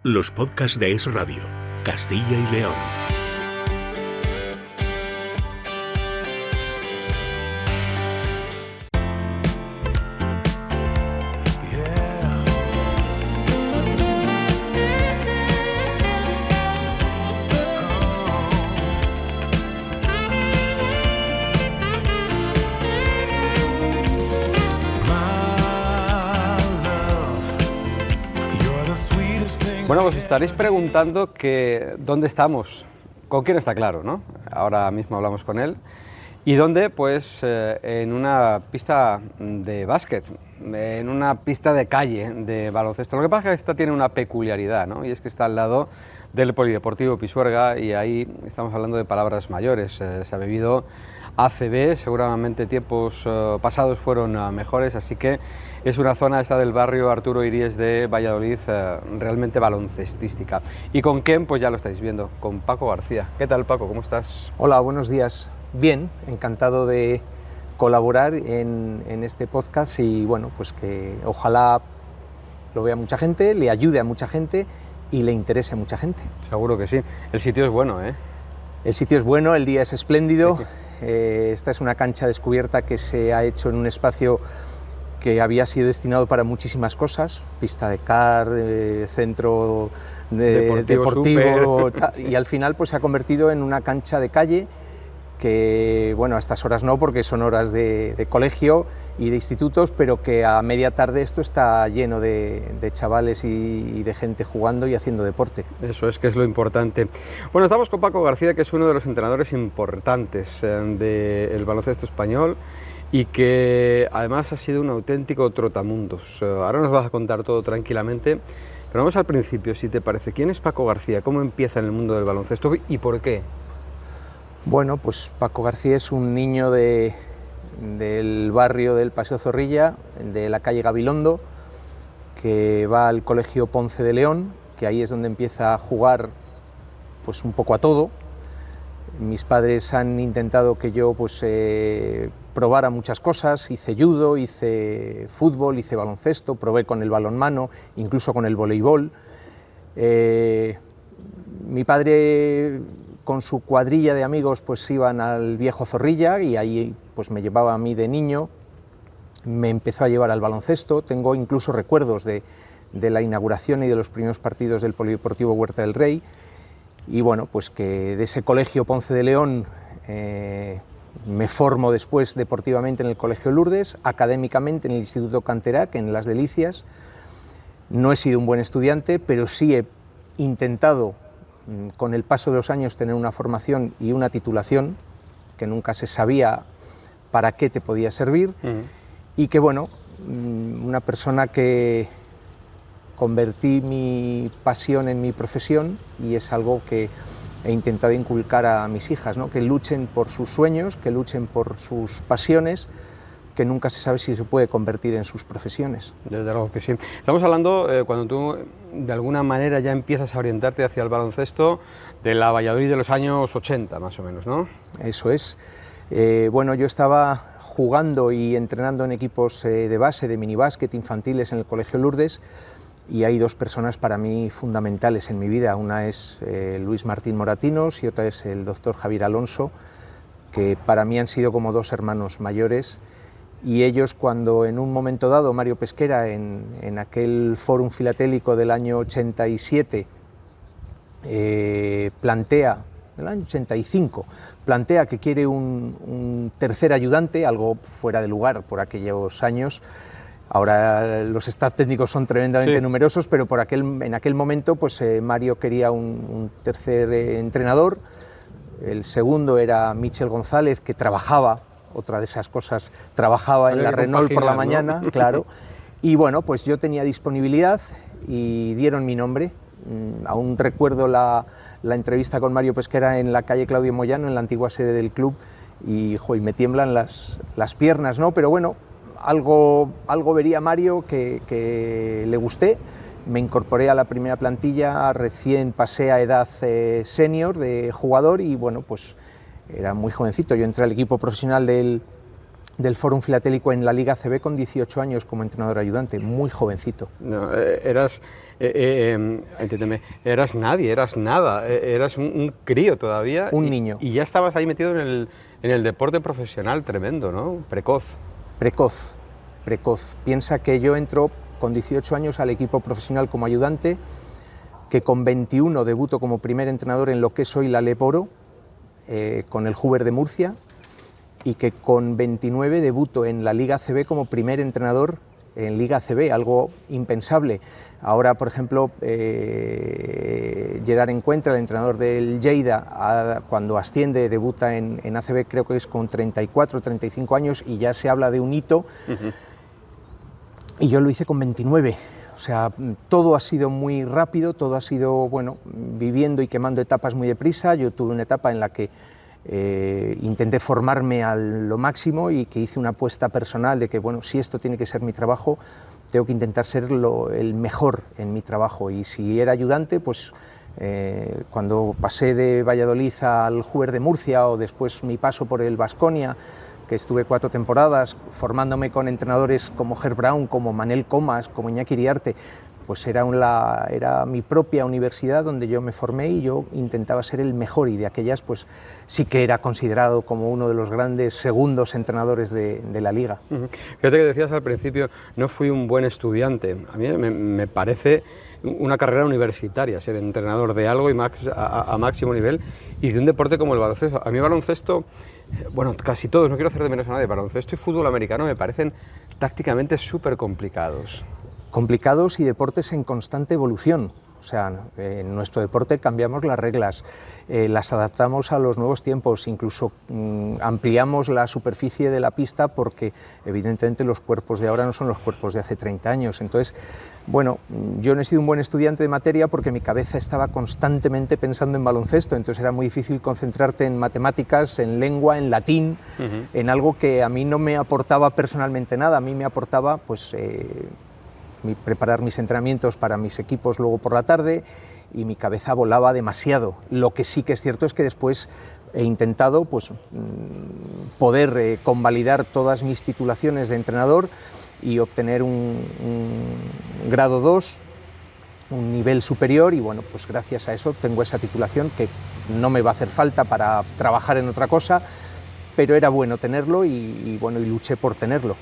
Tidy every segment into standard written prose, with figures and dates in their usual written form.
los podcasts de Es Radio, Castilla y León. Bueno, os estaréis preguntando que dónde estamos, con quién está claro, ¿no? Ahora mismo hablamos con él. ¿Y dónde? Pues en una pista de básquet, en una pista de calle de baloncesto. Lo que pasa es que esta tiene una peculiaridad, ¿no? Y es que está al lado del Polideportivo Pisuerga y ahí estamos hablando de palabras mayores. Se ha vivido ACB, seguramente tiempos pasados fueron mejores, así que es una zona esta del barrio Arturo Iríes de Valladolid realmente baloncestística. ¿Y con quién? Pues ya lo estáis viendo, con Paco García. ¿Qué tal, Paco? ¿Cómo estás? Hola, buenos días. Bien, encantado de colaborar en este podcast y bueno, pues que ojalá lo vea mucha gente, le ayude a mucha gente y le interese a mucha gente. Seguro que sí. El sitio es bueno, ¿eh? El sitio es bueno, el día es espléndido. Sí. Esta es una cancha descubierta que se ha hecho en un espacio que había sido destinado para muchísimas cosas, pista de kart, centro deportivo y al final pues se ha convertido en una cancha de calle que, bueno, a estas horas no, porque son horas de colegio y de institutos, pero que a media tarde esto está lleno de chavales y de gente jugando y haciendo deporte. Eso es que es lo importante. Bueno, estamos con Paco García, que es uno de los entrenadores importantes del baloncesto español y que además ha sido un auténtico trotamundos. Ahora nos vas a contar todo tranquilamente, pero vamos al principio, si te parece. ¿Quién es Paco García? ¿Cómo empieza en el mundo del baloncesto y por qué? Bueno, pues Paco García es un niño del barrio del Paseo Zorrilla, de la calle Gabilondo, que va al colegio Ponce de León, que ahí es donde empieza a jugar pues un poco a todo. Mis padres han intentado que yo pues probara muchas cosas, hice judo, hice fútbol, hice baloncesto, probé con el balonmano, incluso con el voleibol. Mi padre con su cuadrilla de amigos pues iban al viejo Zorrilla y ahí pues me llevaba a mí de niño, me empezó a llevar al baloncesto. Tengo incluso recuerdos de la inauguración y de los primeros partidos del Polideportivo Huerta del Rey. Y bueno, pues que de ese colegio Ponce de León me formo después deportivamente en el Colegio Lourdes, académicamente en el Instituto Canterac, en Las Delicias. No he sido un buen estudiante, pero sí he intentado con el paso de los años tener una formación y una titulación que nunca se sabía para qué te podía servir. Y que bueno, una persona que convertí mi pasión en mi profesión y es algo que he intentado inculcar a mis hijas, ¿no? Que luchen por sus sueños, que luchen por sus pasiones, que nunca se sabe si se puede convertir en sus profesiones. Desde luego que sí. Estamos hablando, cuando tú de alguna manera ya empiezas a orientarte hacia el baloncesto, de la Valladolid de los años 80 más o menos, ¿no? Eso es. Bueno, yo estaba jugando y entrenando en equipos de base, de minibásquet, infantiles en el Colegio Lourdes, y hay dos personas para mí fundamentales en mi vida. Una es Luis Martín Moratinos y otra es el doctor Javier Alonso, que para mí han sido como dos hermanos mayores. Y ellos, cuando en un momento dado Mario Pesquera, en aquel Fórum Filatélico del año 87, plantea, del año 85, plantea que quiere un tercer ayudante, algo fuera de lugar por aquellos años. Ahora los staff técnicos son tremendamente numerosos, pero en aquel momento pues, Mario quería un tercer entrenador. El segundo era Michel González, que trabajaba, otra de esas cosas, trabajaba en la Renault por la mañana, ¿no? Claro. Y bueno, pues yo tenía disponibilidad y dieron mi nombre. Aún recuerdo la entrevista con Mario Pesquera en la calle Claudio Moyano, en la antigua sede del club, y me tiemblan las piernas, ¿no? Pero bueno, algo vería Mario que le gusté. Me incorporé a la primera plantilla, recién pasé a edad senior de jugador y bueno, pues era muy jovencito. Yo entré al equipo profesional del del Fórum Filatélico en la Liga ACB con 18 años como entrenador ayudante, muy jovencito. No, entiéndeme, eras nadie, eras nada, eras un crío todavía. Un niño. Y ya estabas ahí metido en el deporte profesional tremendo, ¿no? Precoz. Precoz. Piensa que yo entro con 18 años al equipo profesional como ayudante, que con 21 debuto como primer entrenador en lo que es hoy la Alep Oro, con el Hoover de Murcia, y que con 29 debuto en la Liga ACB como primer entrenador en Liga ACB, algo impensable. Ahora, por ejemplo, Gerard Encuentra, el entrenador del Lleida, cuando asciende, debuta en ACB, creo que es con 34 o 35 años, y ya se habla de un hito, y yo lo hice con 29. O sea, todo ha sido muy rápido, todo ha sido, bueno, viviendo y quemando etapas muy deprisa. Yo tuve una etapa en la que intenté formarme a lo máximo y que hice una apuesta personal de que, bueno, si esto tiene que ser mi trabajo, tengo que intentar ser el mejor en mi trabajo. Y si era ayudante, pues cuando pasé de Valladolid al Hoover de Murcia, o después mi paso por el Baskonia, que estuve 4 temporadas formándome con entrenadores como Herb Brown, como Manel Comas, como Iñaki Iriarte, pues era mi propia universidad donde yo me formé y yo intentaba ser el mejor, y de aquellas pues sí que era considerado como uno de los grandes segundos entrenadores de la liga. Fíjate que decías al principio, no fui un buen estudiante. A mí me parece una carrera universitaria, ser entrenador de algo y a máximo nivel, y de un deporte como el baloncesto. A mí baloncesto, bueno, casi todos, no quiero hacer de menos a nadie, baloncesto y fútbol americano me parecen tácticamente súper complicados. Complicados y deportes en constante evolución. O sea, en nuestro deporte cambiamos las reglas, las adaptamos a los nuevos tiempos, incluso ampliamos la superficie de la pista, porque evidentemente los cuerpos de ahora no son los cuerpos de hace 30 años. Entonces, bueno, yo no he sido un buen estudiante de materia porque mi cabeza estaba constantemente pensando en baloncesto, entonces era muy difícil concentrarte en matemáticas, en lengua, en latín, en algo que a mí no me aportaba personalmente nada. A mí me aportaba, pues, preparar mis entrenamientos para mis equipos luego por la tarde, y mi cabeza volaba demasiado. Lo que sí que es cierto es que después he intentado, pues, poder convalidar todas mis titulaciones de entrenador y obtener un grado 2, un nivel superior, y bueno, pues gracias a eso tengo esa titulación que no me va a hacer falta para trabajar en otra cosa, pero era bueno tenerlo y bueno, y luché por tenerlo.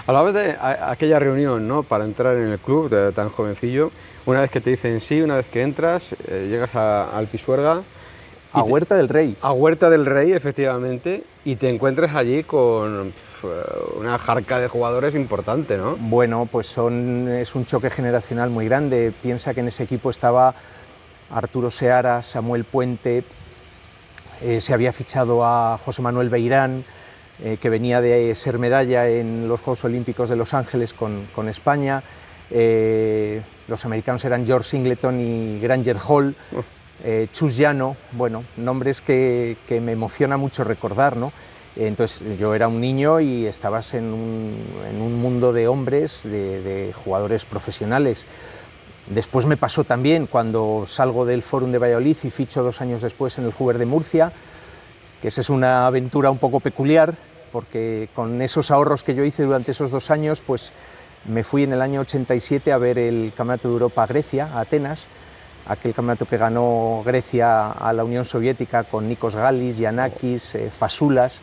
Hablabas de aquella reunión, ¿no?, para entrar en el club de tan jovencillo. Una vez que te dicen sí, una vez que entras, llegas al Pisuerga. A Huerta del Rey. A Huerta del Rey, efectivamente, y te encuentras allí con una jarca de jugadores importante, ¿no? Bueno, pues es un choque generacional muy grande. Piensa que en ese equipo estaba Arturo Seara, Samuel Puente, se había fichado a José Manuel Beirán, que venía de ser medalla en los Juegos Olímpicos de Los Ángeles con España. Los americanos eran George Singleton y Granger Hall. Chus Llano, bueno, nombres que me emociona mucho recordar, ¿no? Entonces yo era un niño y estabas en un mundo de hombres, de jugadores profesionales. Después me pasó también cuando salgo del Fórum de Valladolid y ficho 2 años después en el Hoover de Murcia, que esa es una aventura un poco peculiar, porque con esos ahorros que yo hice durante esos 2 años, pues me fui en el año 87 a ver el Campeonato de Europa a Grecia, a Atenas, aquel campeonato que ganó Grecia a la Unión Soviética con Nikos Galis, Giannakis, Fasoulas,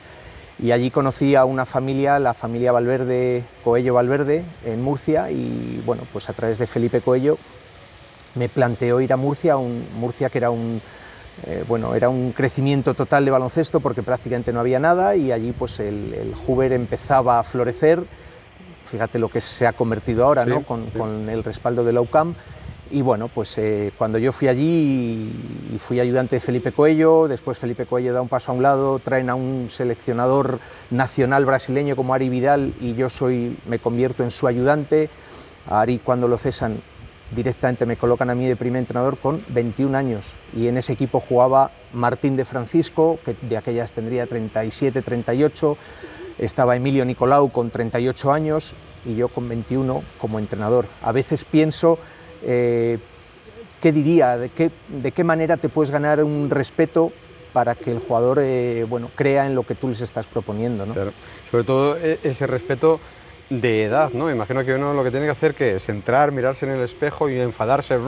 y allí conocí a una familia, la familia Valverde, Coello Valverde, en Murcia, y bueno, pues a través de Felipe Coello me planteó ir a Murcia, Murcia que era era un crecimiento total de baloncesto porque prácticamente no había nada, y allí pues el Hoover empezaba a florecer. Fíjate lo que se ha convertido ahora, ¿no? Con el respaldo de la UCAM. Y bueno, pues cuando yo fui allí y fui ayudante de Felipe Coello, después Felipe Coello da un paso a un lado, traen a un seleccionador nacional brasileño como Ari Vidal, y yo me convierto en su ayudante. A Ari, cuando lo cesan, directamente me colocan a mí de primer entrenador con 21 años, y en ese equipo jugaba Martín de Francisco, que de aquellas tendría 37, 38, estaba Emilio Nicolau con 38 años y yo con 21 como entrenador. A veces pienso, ¿qué diría? ¿De qué manera te puedes ganar un respeto para que el jugador bueno, crea en lo que tú les estás proponiendo, ¿no? Claro. Sobre todo ese respeto de edad, ¿no? Imagino que uno lo que tiene que hacer que es entrar, mirarse en el espejo y enfadarse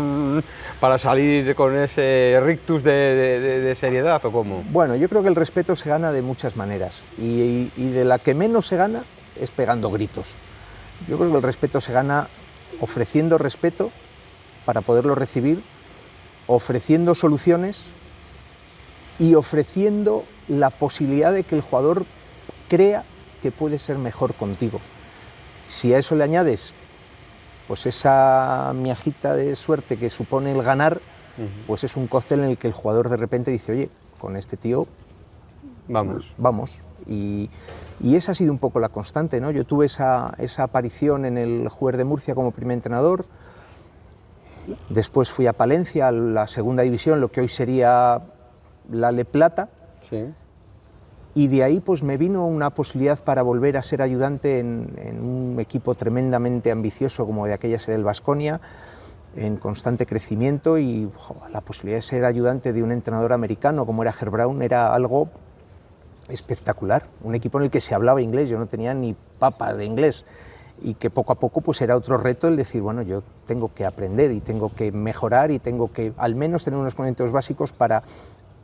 para salir con ese rictus de seriedad, ¿o cómo? Bueno, yo creo que el respeto se gana de muchas maneras y de la que menos se gana es pegando gritos. Yo creo que el respeto se gana ofreciendo respeto para poderlo recibir, ofreciendo soluciones y ofreciendo la posibilidad de que el jugador crea que puede ser mejor contigo. Si a eso le añades pues esa miajita de suerte que supone el ganar, pues es un cóctel en el que el jugador de repente dice, oye, con este tío vamos. Y esa ha sido un poco la constante, ¿no? Yo tuve esa aparición en el Juer de Murcia como primer entrenador, después fui a Palencia, a la segunda división, lo que hoy sería la Le Plata. Sí. Y de ahí pues me vino una posibilidad para volver a ser ayudante en un equipo tremendamente ambicioso como de aquella era el Baskonia, en constante crecimiento, y la posibilidad de ser ayudante de un entrenador americano como era Herb Brown era algo espectacular. Un equipo en el que se hablaba inglés, yo no tenía ni papas de inglés, y que poco a poco pues era otro reto el decir, bueno, yo tengo que aprender y tengo que mejorar y tengo que al menos tener unos conocimientos básicos para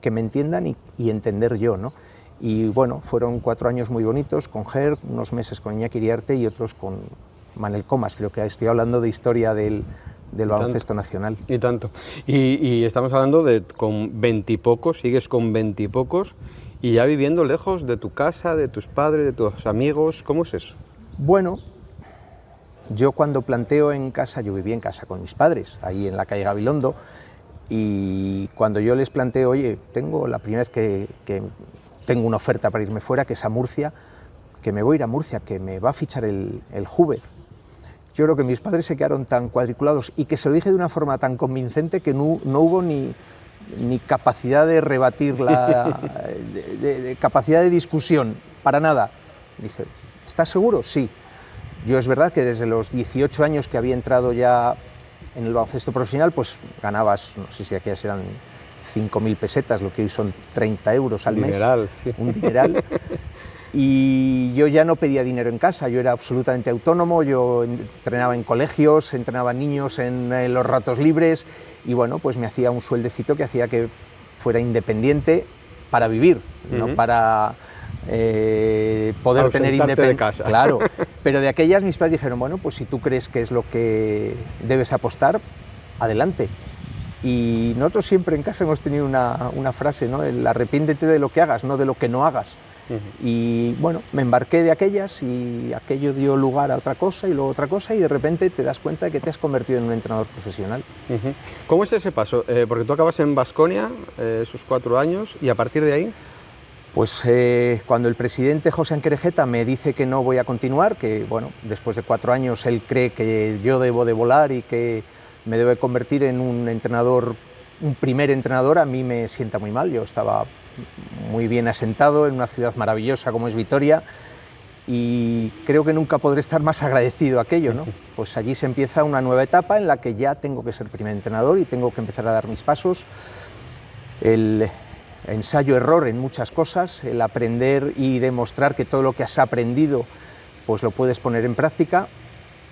que me entiendan y entender yo, ¿no? Y bueno, fueron 4 años muy bonitos con Herb, unos meses con Iñaki Iriarte y otros con Manel Comas. Creo que estoy hablando de historia del baloncesto nacional. Y tanto. Y estamos hablando de con 20 y pocos, sigues con 20 y pocos y ya viviendo lejos de tu casa, de tus padres, de tus amigos. ¿Cómo es eso? Bueno, yo cuando planteo en casa, yo viví en casa con mis padres, ahí en la calle Gabilondo, y cuando yo les planteo, oye, tengo la primera vez que tengo una oferta para irme fuera, que es a Murcia, que me voy a ir a Murcia, que me va a fichar el Juve. Yo creo que mis padres se quedaron tan cuadriculados y que se lo dije de una forma tan convincente que no hubo ni capacidad de rebatir, de capacidad de discusión, para nada. Dije, ¿estás seguro? Sí. Yo es verdad que desde los 18 años que había entrado ya en el baloncesto profesional, pues ganabas, no sé si aquí eran 5.000 pesetas, lo que hoy son 30 euros al mes. Sí. Un dineral. Y yo ya no pedía dinero en casa, yo era absolutamente autónomo, yo entrenaba en colegios, entrenaba niños en los ratos libres y bueno, pues me hacía un sueldecito que hacía que fuera independiente para vivir, no para poder tener independencia. Claro, pero de aquellas mis padres dijeron, bueno, pues si tú crees que es lo que debes apostar, adelante. Y nosotros siempre en casa hemos tenido una frase, ¿no? El arrepiéntete de lo que hagas, no de lo que no hagas. Y bueno, me embarqué de aquellas y aquello dio lugar a otra cosa y luego otra cosa y de repente te das cuenta de que te has convertido en un entrenador profesional. ¿Cómo es ese paso? Porque tú acabas en Baskonia, esos 4 años, y a partir de ahí... Pues cuando el presidente José Anquerejeta me dice que no voy a continuar, que bueno, después de 4 años él cree que yo debo de volar y que me debe convertir en un entrenador, un primer entrenador, a mí me sienta muy mal. Yo estaba muy bien asentado en una ciudad maravillosa como es Vitoria y creo que nunca podré estar más agradecido a aquello, ¿no? Pues allí se empieza una nueva etapa en la que ya tengo que ser primer entrenador y tengo que empezar a dar mis pasos. El ensayo-error en muchas cosas, el aprender y demostrar que todo lo que has aprendido pues lo puedes poner en práctica,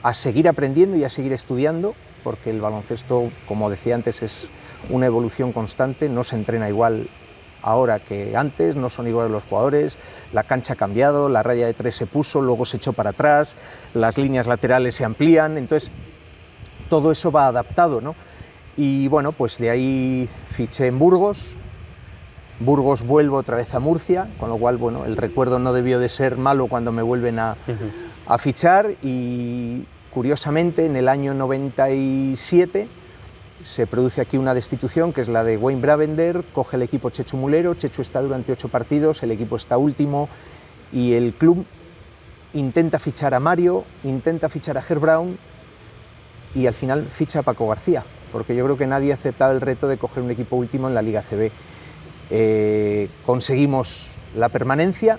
a seguir aprendiendo y a seguir estudiando, porque el baloncesto, como decía antes, es una evolución constante, no se entrena igual ahora que antes, no son iguales los jugadores, la cancha ha cambiado, la raya de 3 se puso, luego se echó para atrás, las líneas laterales se amplían, entonces todo eso va adaptado, ¿no? Y bueno, pues de ahí fiché en Burgos, vuelvo otra vez a Murcia, con lo cual, bueno, el recuerdo no debió de ser malo cuando me vuelven a fichar y curiosamente en el año 97 se produce aquí una destitución que es la de Wayne Bravender, coge el equipo Chechu Mulero, Chechu está durante 8 partidos, el equipo está último y el club intenta fichar a Mario, intenta fichar a Herb Brown y al final ficha a Paco García, porque yo creo que nadie aceptaba el reto de coger un equipo último en la Liga CB. Conseguimos la permanencia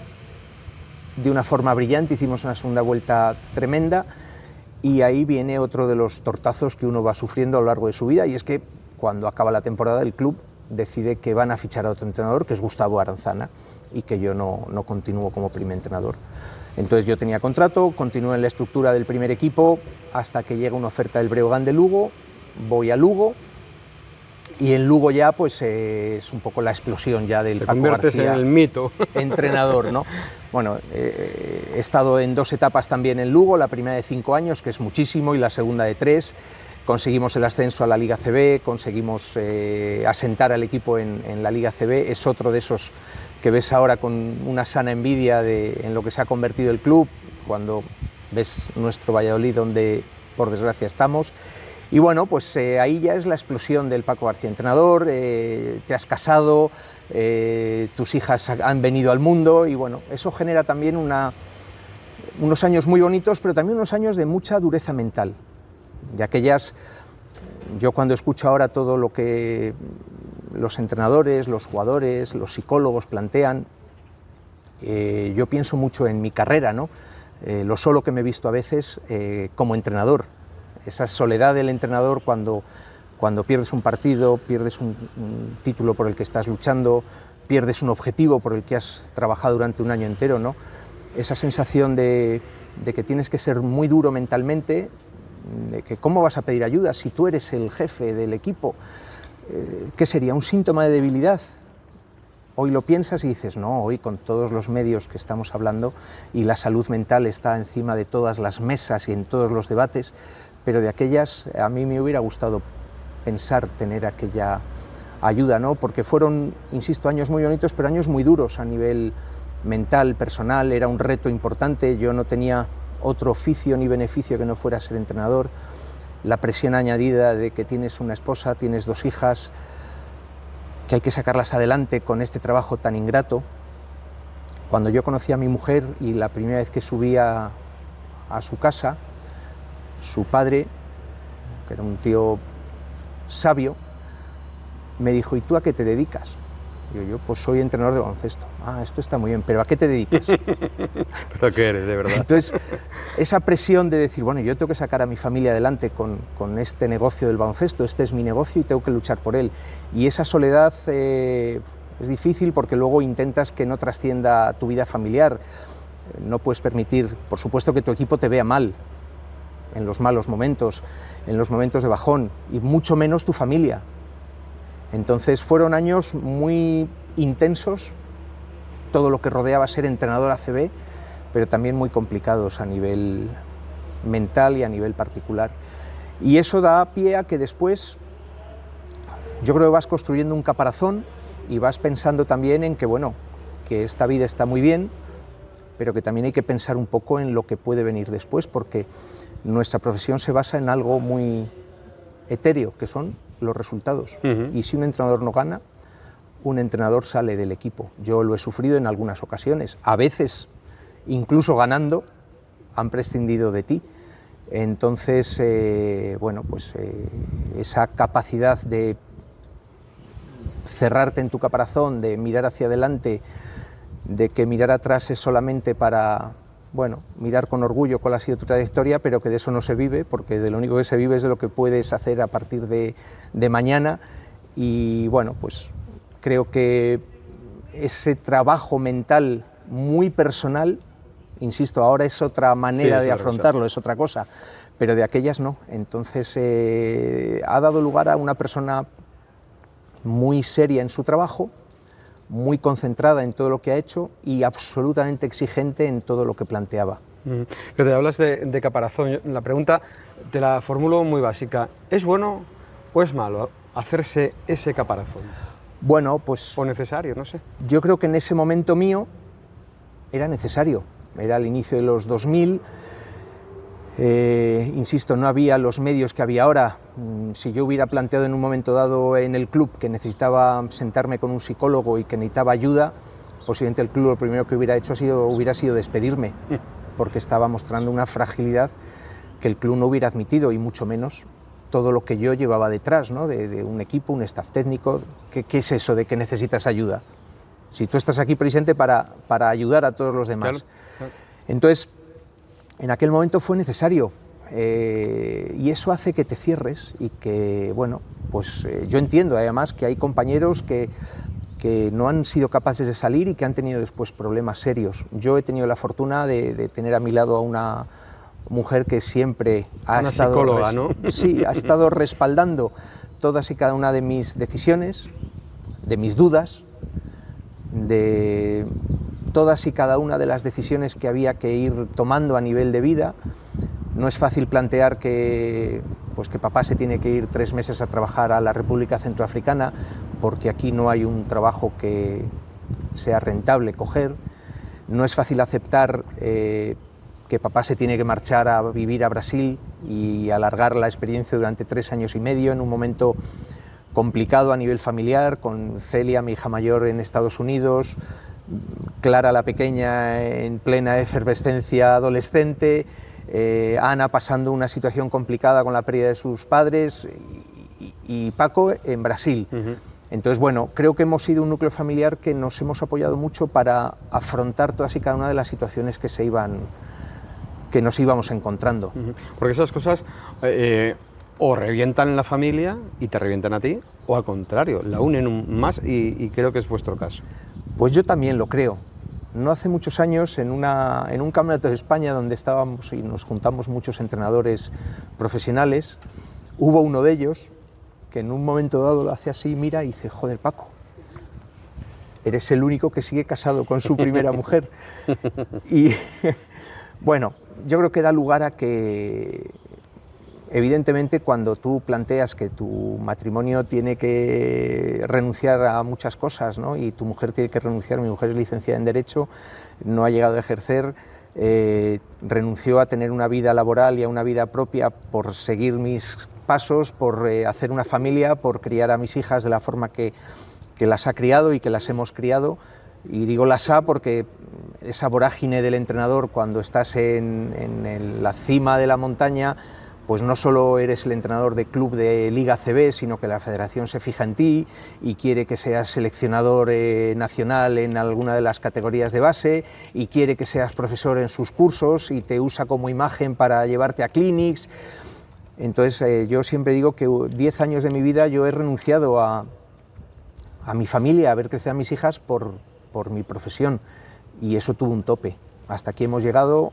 de una forma brillante, hicimos una segunda vuelta tremenda y ahí viene otro de los tortazos que uno va sufriendo a lo largo de su vida y es que cuando acaba la temporada el club decide que van a fichar a otro entrenador, que es Gustavo Aranzana, y que yo no continúo como primer entrenador. Entonces yo tenía contrato, continúo en la estructura del primer equipo hasta que llega una oferta del Breogán de Lugo, voy a Lugo, y en Lugo ya pues es un poco la explosión ya del Paco García, en el mito entrenador, ¿no? Bueno, he estado en 2 etapas también en Lugo, la primera de 5 años, que es muchísimo, y la segunda de 3. Conseguimos el ascenso a la Liga CB, conseguimos asentar al equipo en la Liga CB. Es otro de esos que ves ahora con una sana envidia en lo que se ha convertido el club, cuando ves nuestro Valladolid, donde por desgracia estamos. Y bueno, pues ahí ya es la explosión del Paco García entrenador, te has casado, tus hijas han venido al mundo, y bueno, eso genera también unos años muy bonitos, pero también unos años de mucha dureza mental. De aquellas, yo cuando escucho ahora todo lo que los entrenadores, los jugadores, los psicólogos plantean, yo pienso mucho en mi carrera, ¿no? Lo solo que me he visto a veces como entrenador, esa soledad del entrenador cuando pierdes un partido, pierdes un título por el que estás luchando, pierdes un objetivo por el que has trabajado durante un año entero, ¿no? Esa sensación de que tienes que ser muy duro mentalmente, de que cómo vas a pedir ayuda si tú eres el jefe del equipo. ¿Qué sería? ¿Un síntoma de debilidad? Hoy lo piensas y dices, no, hoy con todos los medios que estamos hablando y la salud mental está encima de todas las mesas y en todos los debates, pero de aquellas a mí me hubiera gustado pensar tener aquella ayuda, ¿no? Porque fueron, insisto, años muy bonitos, pero años muy duros a nivel mental, personal. Era un reto importante, yo no tenía otro oficio ni beneficio que no fuera ser entrenador. La presión añadida de que tienes una esposa, tienes 2 hijas, que hay que sacarlas adelante con este trabajo tan ingrato. Cuando yo conocí a mi mujer y la primera vez que subía a su casa, su padre, que era un tío sabio, me dijo, ¿y tú a qué te dedicas? Digo, yo pues soy entrenador de baloncesto. Ah, esto está muy bien, ¿pero a qué te dedicas? ¿Pero qué eres, de verdad? Entonces, esa presión de decir, bueno, yo tengo que sacar a mi familia adelante con este negocio del baloncesto, este es mi negocio y tengo que luchar por él. Y esa soledad es difícil porque luego intentas que no trascienda tu vida familiar. No puedes permitir, por supuesto, que tu equipo te vea mal en los malos momentos, en los momentos de bajón, y mucho menos tu familia. Entonces fueron años muy intensos, todo lo que rodeaba ser entrenador ACB, pero también muy complicados a nivel mental y a nivel particular. Y eso da pie a que después yo creo que vas construyendo un caparazón y vas pensando también en que, bueno, que esta vida está muy bien, pero que también hay que pensar un poco en lo que puede venir después, porque nuestra profesión se basa en algo muy etéreo, que son los resultados. Y si un entrenador no gana, un entrenador sale del equipo. Yo lo he sufrido en algunas ocasiones. A veces, incluso ganando, han prescindido de ti. Entonces, bueno, pues esa capacidad de cerrarte en tu caparazón, de mirar hacia adelante, de que mirar atrás es solamente para, bueno, mirar con orgullo cuál ha sido tu trayectoria, pero que de eso no se vive, porque de lo único que se vive es de lo que puedes hacer a partir de mañana. Y bueno, pues creo que ese trabajo mental muy personal, insisto, ahora es otra manera de afrontarlo, es otra cosa, pero de aquellas no. Entonces ha dado lugar a una persona muy seria en su trabajo, muy concentrada en todo lo que ha hecho y absolutamente exigente en todo lo que planteaba. Pero te hablas de caparazón. La pregunta te la formulo muy básica. ¿Es bueno o es malo hacerse ese caparazón? Bueno, pues... ¿O necesario? No sé. Yo creo que en ese momento mío era necesario. Era el inicio de los 2000. Insisto, no había los medios que había ahora. Si yo hubiera planteado en un momento dado en el club que necesitaba sentarme con un psicólogo y que necesitaba ayuda, posiblemente el club lo primero que hubiera hecho hubiera sido despedirme, porque estaba mostrando una fragilidad que el club no hubiera admitido, y mucho menos todo lo que yo llevaba detrás, ¿no? de un equipo, un staff técnico. ¿Qué es eso de que necesitas ayuda? Si tú estás aquí presente para ayudar a todos los demás. Claro. Entonces, en aquel momento fue necesario. y eso hace que te cierres y que, bueno, pues yo entiendo además que hay compañeros que no han sido capaces de salir y que han tenido después problemas serios. Yo he tenido la fortuna de tener a mi lado a una mujer que siempre ha estado, psicóloga, ¿no? Sí, ha estado respaldando todas y cada una de mis decisiones, de mis dudas, de todas y cada una de las decisiones que había que ir tomando a nivel de vida. No es fácil plantear que papá se tiene que ir 3 meses a trabajar a la República Centroafricana porque aquí no hay un trabajo que sea rentable coger. No es fácil aceptar que papá se tiene que marchar a vivir a Brasil y alargar la experiencia durante 3 años y medio en un momento complicado a nivel familiar, con Celia, mi hija mayor, en Estados Unidos, Clara la pequeña en plena efervescencia adolescente, Ana pasando una situación complicada con la pérdida de sus padres y Paco en Brasil. Entonces, bueno, creo que hemos sido un núcleo familiar que nos hemos apoyado mucho para afrontar todas y cada una de las situaciones que nos íbamos encontrando. Porque esas cosas o revientan la familia y te revientan a ti, o al contrario, la unen más y creo que es vuestro caso. Pues yo también lo creo. No hace muchos años, en un campeonato de España donde estábamos y nos juntamos muchos entrenadores profesionales, hubo uno de ellos que en un momento dado lo hace así, mira y dice: joder, Paco, eres el único que sigue casado con su primera mujer. Y bueno, yo creo que da lugar a que, evidentemente, cuando tú planteas que tu matrimonio tiene que renunciar a muchas cosas, ¿no? Y tu mujer tiene que renunciar, mi mujer es licenciada en Derecho, no ha llegado a ejercer, renunció a tener una vida laboral y a una vida propia por seguir mis pasos, por hacer una familia, por criar a mis hijas de la forma que las ha criado y que las hemos criado. Y digo las ha porque esa vorágine del entrenador, cuando estás en la cima de la montaña, pues no solo eres el entrenador de club de Liga CB, sino que la federación se fija en ti y quiere que seas seleccionador nacional en alguna de las categorías de base y quiere que seas profesor en sus cursos y te usa como imagen para llevarte a clinics. Entonces yo siempre digo que 10 años de mi vida yo he renunciado a mi familia, a ver crecer a mis hijas por mi profesión, y eso tuvo un tope. Hasta aquí hemos llegado.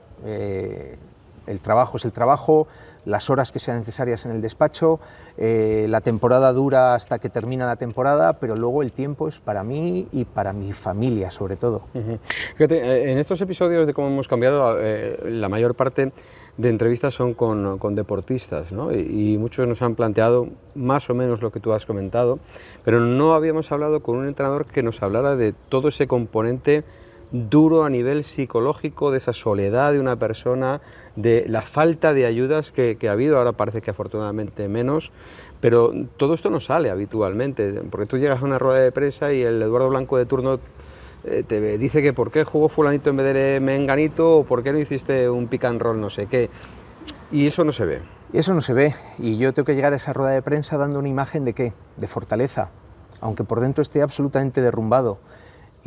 El trabajo es el trabajo, las horas que sean necesarias en el despacho, la temporada dura hasta que termina la temporada, pero luego el tiempo es para mí y para mi familia, sobre todo. Fíjate, en estos episodios de cómo hemos cambiado, la mayor parte de entrevistas son con deportistas, ¿no? Y muchos nos han planteado más o menos lo que tú has comentado, pero no habíamos hablado con un entrenador que nos hablara de todo ese componente duro a nivel psicológico, de esa soledad de una persona, de la falta de ayudas que ha habido. Ahora parece que afortunadamente menos, pero todo esto no sale habitualmente, porque tú llegas a una rueda de prensa y el Eduardo Blanco de turno te dice que por qué jugó fulanito en vez de menganito, o por qué no hiciste un pick and roll no sé qué, y eso no se ve. Eso no se ve, y yo tengo que llegar a esa rueda de prensa dando una imagen de ¿qué? De fortaleza, aunque por dentro esté absolutamente derrumbado.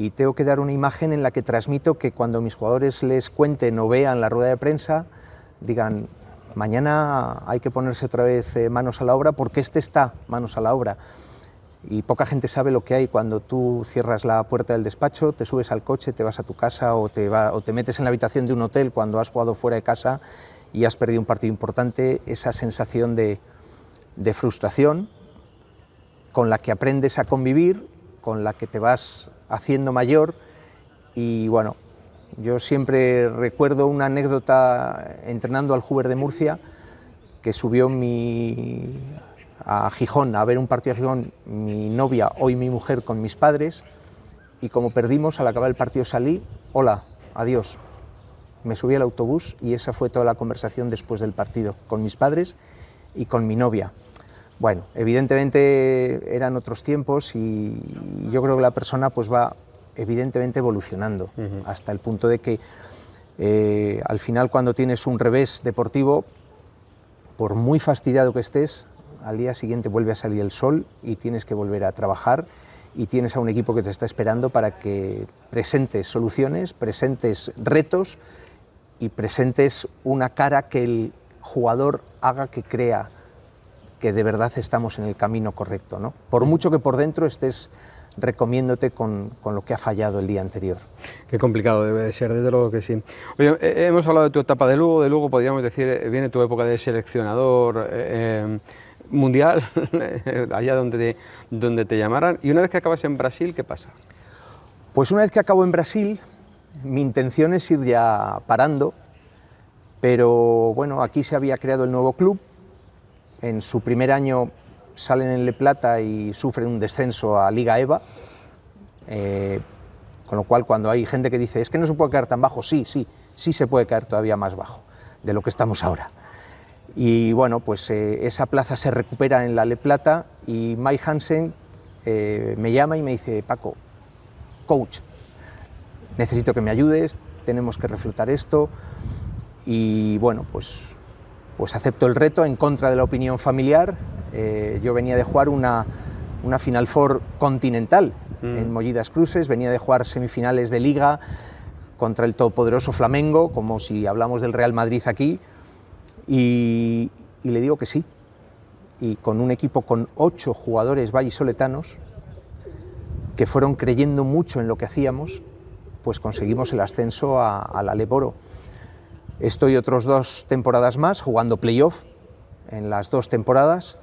Y tengo que dar una imagen en la que transmito que cuando mis jugadores les cuenten o vean la rueda de prensa, digan: mañana hay que ponerse otra vez manos a la obra, porque está manos a la obra. Y poca gente sabe lo que hay cuando tú cierras la puerta del despacho, te subes al coche, te vas a tu casa o te metes en la habitación de un hotel cuando has jugado fuera de casa y has perdido un partido importante. Esa sensación de frustración con la que aprendes a convivir, con la que te vas haciendo mayor. Y bueno, yo siempre recuerdo una anécdota entrenando al Hoover de Murcia, que subió a Gijón, a ver un partido a Gijón, mi novia, hoy mi mujer, con mis padres, y como perdimos, al acabar el partido salí: hola, adiós. Me subí al autobús y esa fue toda la conversación después del partido, con mis padres y con mi novia. Bueno, evidentemente eran otros tiempos y yo creo que la persona pues va evidentemente evolucionando hasta el punto de que al final, cuando tienes un revés deportivo, por muy fastidiado que estés, al día siguiente vuelve a salir el sol y tienes que volver a trabajar, y tienes a un equipo que te está esperando para que presentes soluciones, presentes retos y presentes una cara que el jugador haga que crea que de verdad estamos en el camino correcto, ¿no? Por mucho que por dentro estés recomiéndote con lo que ha fallado el día anterior. Qué complicado debe de ser, desde luego que sí. Oye, hemos hablado de tu etapa de Lugo podríamos decir, viene tu época de seleccionador mundial, allá donde te llamaran, y una vez que acabas en Brasil, ¿qué pasa? Pues una vez que acabo en Brasil, mi intención es ir ya parando, pero bueno, aquí se había creado el nuevo club, en su primer año salen en Le Plata y sufren un descenso a Liga EVA, con lo cual cuando hay gente que dice es que no se puede caer tan bajo, sí se puede caer todavía más bajo de lo que estamos ahora. Y bueno, pues esa plaza se recupera en la Le Plata y Mike Hansen me llama y me dice: Paco, coach, necesito que me ayudes, tenemos que reflotar esto. Y bueno, pues acepto el reto en contra de la opinión familiar. Yo venía de jugar una Final Four continental en Mollidas Cruces, venía de jugar semifinales de Liga contra el todopoderoso Flamengo, como si hablamos del Real Madrid aquí, y le digo que sí. Y con un equipo con 8 jugadores vallisoletanos que fueron creyendo mucho en lo que hacíamos, pues conseguimos el ascenso a la Leboro. Estoy otros 2 temporadas más jugando playoff en las 2 temporadas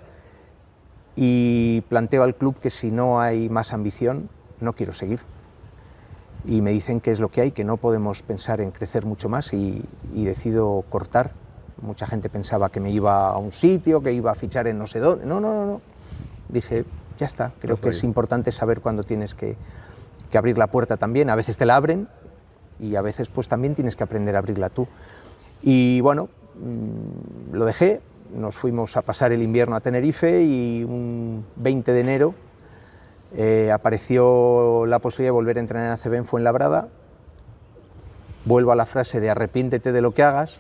y planteo al club que si no hay más ambición, no quiero seguir. Y me dicen que es lo que hay, que no podemos pensar en crecer mucho más y decido cortar. Mucha gente pensaba que me iba a un sitio, que iba a fichar en no sé dónde. No. Dije, ya está, creo que es importante saber cuándo tienes que abrir la puerta también. A veces te la abren y a veces pues también tienes que aprender a abrirla tú. Y bueno, lo dejé, nos fuimos a pasar el invierno a Tenerife y un 20 de enero apareció la posibilidad de volver a entrenar en ACB en Fuenlabrada. Vuelvo a la frase de arrepiéntete de lo que hagas,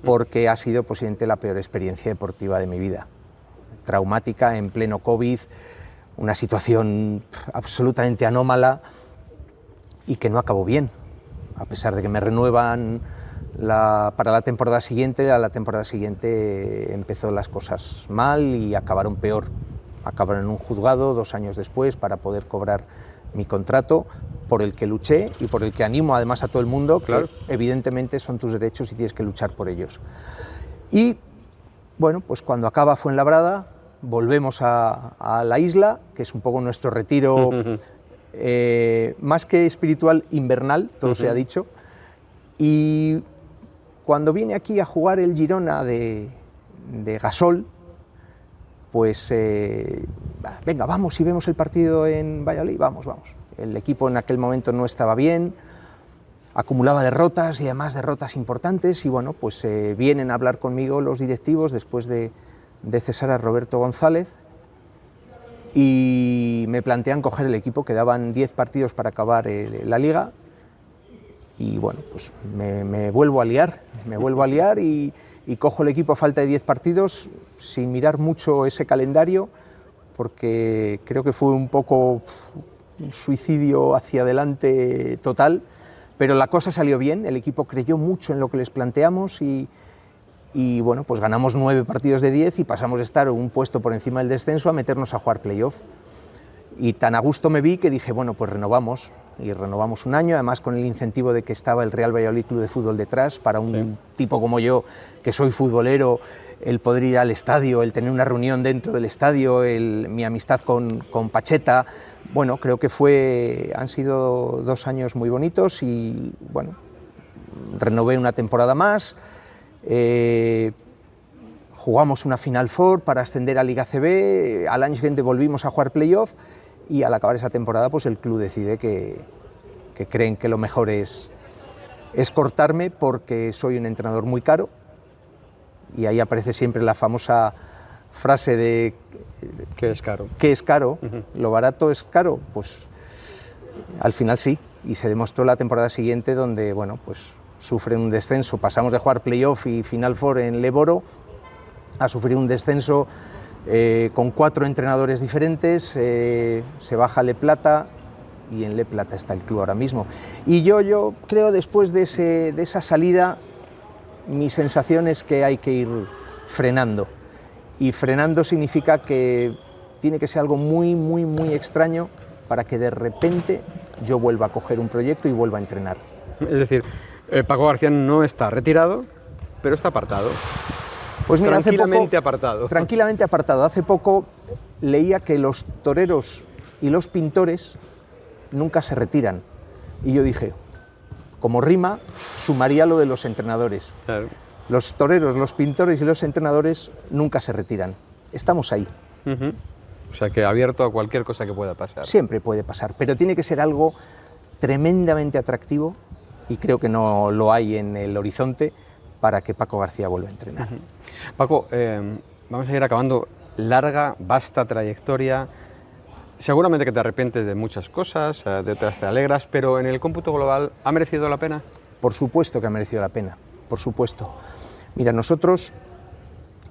porque ha sido posiblemente la peor experiencia deportiva de mi vida. Traumática, en pleno COVID, una situación absolutamente anómala y que no acabó bien, a pesar de que me renuevan para la temporada siguiente. A la temporada siguiente empezó las cosas mal y acabaron peor. Acabaron en un juzgado 2 años después para poder cobrar mi contrato, por el que luché y por el que animo además a todo el mundo, claro, que evidentemente son tus derechos y tienes que luchar por ellos. Y bueno, pues cuando acaba Fuenlabrada volvemos a la isla, que es un poco nuestro retiro más que espiritual, invernal, todo se ha dicho. Y cuando viene aquí a jugar el Girona de Gasol, pues venga, vamos y vemos el partido en Valladolid, vamos. El equipo en aquel momento no estaba bien, acumulaba derrotas y además derrotas importantes, y bueno, pues vienen a hablar conmigo los directivos después de cesar a Roberto González y me plantean coger el equipo. Quedaban 10 partidos para acabar la liga y bueno, pues me vuelvo a liar y cojo el equipo a falta de 10 partidos sin mirar mucho ese calendario, porque creo que fue un poco un suicidio hacia adelante total, pero la cosa salió bien, el equipo creyó mucho en lo que les planteamos y bueno, pues ganamos 9 partidos de 10 y pasamos de estar un puesto por encima del descenso a meternos a jugar playoff. Y tan a gusto me vi que dije, bueno, pues renovamos, y renovamos un año, además con el incentivo de que estaba el Real Valladolid Club de Fútbol detrás. Para un tipo como yo, que soy futbolero, el poder ir al estadio, el tener una reunión dentro del estadio, mi amistad con Pacheta, bueno, creo que han sido 2 años muy bonitos y bueno, renové una temporada más, jugamos una Final Four para ascender a Liga ACB, al año siguiente volvimos a jugar playoff y al acabar esa temporada pues el club decide que creen que lo mejor es cortarme porque soy un entrenador muy caro, y ahí aparece siempre la famosa frase de ¿qué es caro? ¿Qué es caro? ¿Lo barato es caro? Pues al final sí, y se demostró la temporada siguiente, donde bueno, pues sufren un descenso. Pasamos de jugar playoff y Final Four en Leboro a sufrir un descenso con 4 entrenadores diferentes. Se baja a Le Plata y en Le Plata está el club ahora mismo. Y yo creo, después de esa salida, mi sensación es que hay que ir frenando. Y frenando significa que tiene que ser algo muy, muy, muy extraño para que de repente yo vuelva a coger un proyecto y vuelva a entrenar. Es decir, Paco García no está retirado, pero está apartado. Pues mira, tranquilamente apartado. Tranquilamente apartado. Hace poco leía que los toreros y los pintores nunca se retiran. Y yo dije, como rima, sumaría lo de los entrenadores. Claro. Los toreros, los pintores y los entrenadores nunca se retiran. Estamos ahí. O sea, que abierto a cualquier cosa que pueda pasar. Siempre puede pasar, pero tiene que ser algo tremendamente atractivo, y creo que no lo hay en el horizonte, para que Paco García vuelva a entrenar. Paco, vamos a ir acabando. Larga, vasta trayectoria. Seguramente que te arrepientes de muchas cosas, de otras te alegras, pero en el cómputo global, ¿ha merecido la pena? Por supuesto que ha merecido la pena, por supuesto. Mira, nosotros,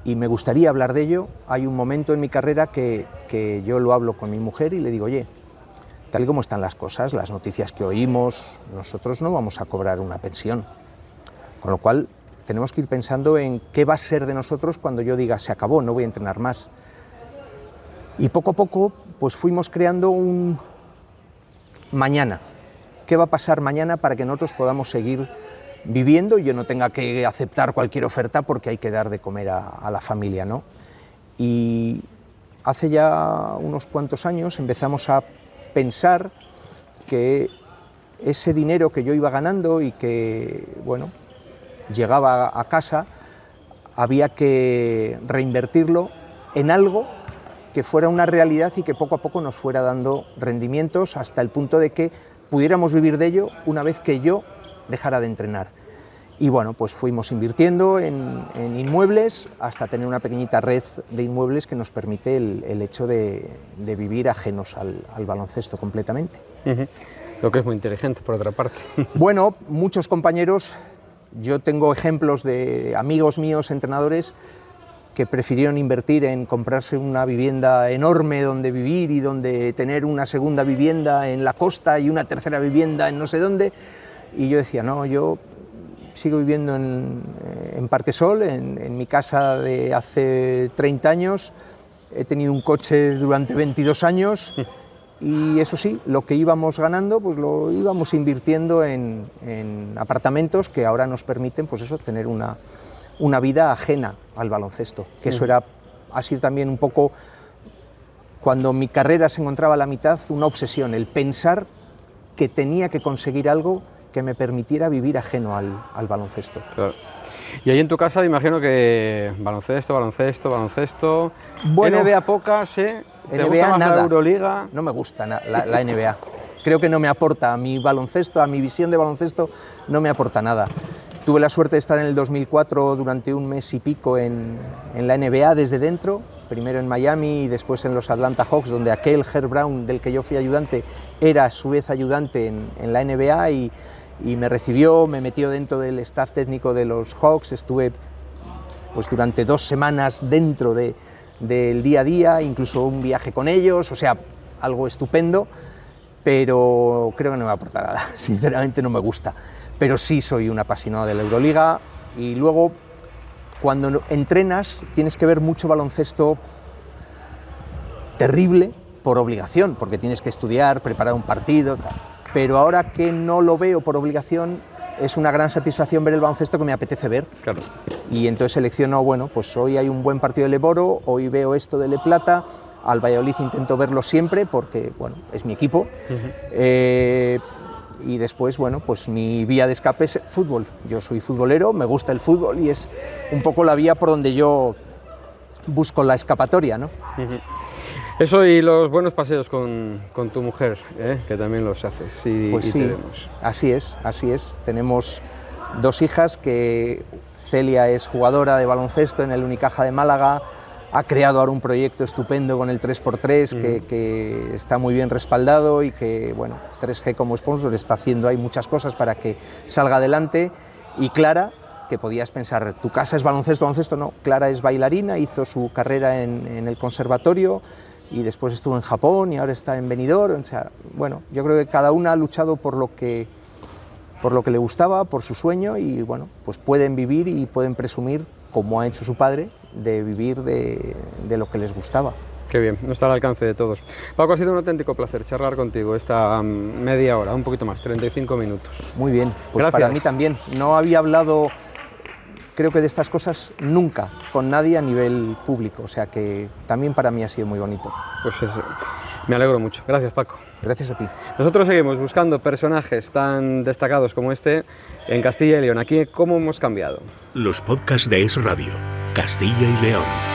y me gustaría hablar de ello, hay un momento en mi carrera que yo lo hablo con mi mujer y le digo, oye, tal y como están las cosas, las noticias que oímos, nosotros no vamos a cobrar una pensión. Con lo cual, tenemos que ir pensando en qué va a ser de nosotros cuando yo diga, se acabó, no voy a entrenar más. Y poco a poco, pues fuimos creando un mañana. ¿Qué va a pasar mañana para que nosotros podamos seguir viviendo y yo no tenga que aceptar cualquier oferta porque hay que dar de comer a la familia, ¿no? Y hace ya unos cuantos años empezamos a pensar que ese dinero que yo iba ganando y que, bueno, llegaba a casa, había que reinvertirlo en algo que fuera una realidad y que poco a poco nos fuera dando rendimientos hasta el punto de que pudiéramos vivir de ello una vez que yo dejara de entrenar. Y bueno, pues fuimos invirtiendo en inmuebles hasta tener una pequeñita red de inmuebles que nos permite el hecho de vivir ajenos al baloncesto completamente. Lo que es muy inteligente, por otra parte. Bueno, muchos compañeros, yo tengo ejemplos de amigos míos, entrenadores, que prefirieron invertir en comprarse una vivienda enorme donde vivir y donde tener una segunda vivienda en la costa y una tercera vivienda en no sé dónde. Y yo decía, no, yo sigo viviendo en Parquesol, en mi casa de hace 30 años, he tenido un coche durante 22 años y eso sí, lo que íbamos ganando pues lo íbamos invirtiendo en apartamentos que ahora nos permiten pues eso, tener una vida ajena al baloncesto, que eso ha sido también un poco, cuando mi carrera se encontraba a la mitad, una obsesión, el pensar que tenía que conseguir algo que me permitiera vivir ajeno al baloncesto. Claro. Y ahí en tu casa imagino que baloncesto, bueno, NBA poca, ¿sí? ¿Te NBA gusta más nada. la Euroliga? No me gusta la NBA, creo que no me aporta a mi baloncesto, a mi visión de baloncesto, no me aporta nada. Tuve la suerte de estar en el 2004 durante un mes y pico en la NBA desde dentro, primero en Miami y después en los Atlanta Hawks, donde aquel Herb Brown del que yo fui ayudante era a su vez ayudante en la NBA y me recibió, me metió dentro del staff técnico de los Hawks, estuve pues durante 2 semanas dentro del día a día, incluso un viaje con ellos, o sea, algo estupendo, pero creo que no me aporta nada, sinceramente no me gusta. Pero sí soy un apasionado de la Euroliga y luego cuando entrenas tienes que ver mucho baloncesto terrible por obligación, porque tienes que estudiar, preparar un partido, tal. Pero ahora que no lo veo por obligación, es una gran satisfacción ver el baloncesto que me apetece ver. Claro. Y entonces selecciono, bueno, pues hoy hay un buen partido de Leboro, hoy veo esto de Le Plata, al Valladolid intento verlo siempre porque, bueno, es mi equipo. Y después, bueno, pues mi vía de escape es el fútbol. Yo soy futbolero, me gusta el fútbol y es un poco la vía por donde yo busco la escapatoria, ¿no? Eso y los buenos paseos con tu mujer, que también los haces. Pues sí, así es. Tenemos 2 hijas, que Celia es jugadora de baloncesto en el Unicaja de Málaga, ha creado ahora un proyecto estupendo con el 3x3 que está muy bien respaldado y que, bueno, 3G como sponsor está haciendo ahí muchas cosas para que salga adelante. Y Clara, que podías pensar, ¿tu casa es baloncesto? No, Clara es bailarina, hizo su carrera en el conservatorio y después estuvo en Japón y ahora está en Benidorm. O sea, bueno, yo creo que cada una ha luchado por lo que por lo que le gustaba, por su sueño, y bueno, pues pueden vivir y pueden presumir, como ha hecho su padre, de vivir de lo que les gustaba. Qué bien, no está al alcance de todos. Paco, ha sido un auténtico placer charlar contigo esta media hora, un poquito más, 35 minutos. Muy bien, pues gracias. Para mí también. No había hablado, creo que de estas cosas nunca, con nadie a nivel público, o sea que también para mí ha sido muy bonito. Pues me alegro mucho. Gracias, Paco. Gracias a ti. Nosotros seguimos buscando personajes tan destacados como este en Castilla y León. Aquí, ¿cómo hemos cambiado? Los podcasts de Es Radio, Castilla y León.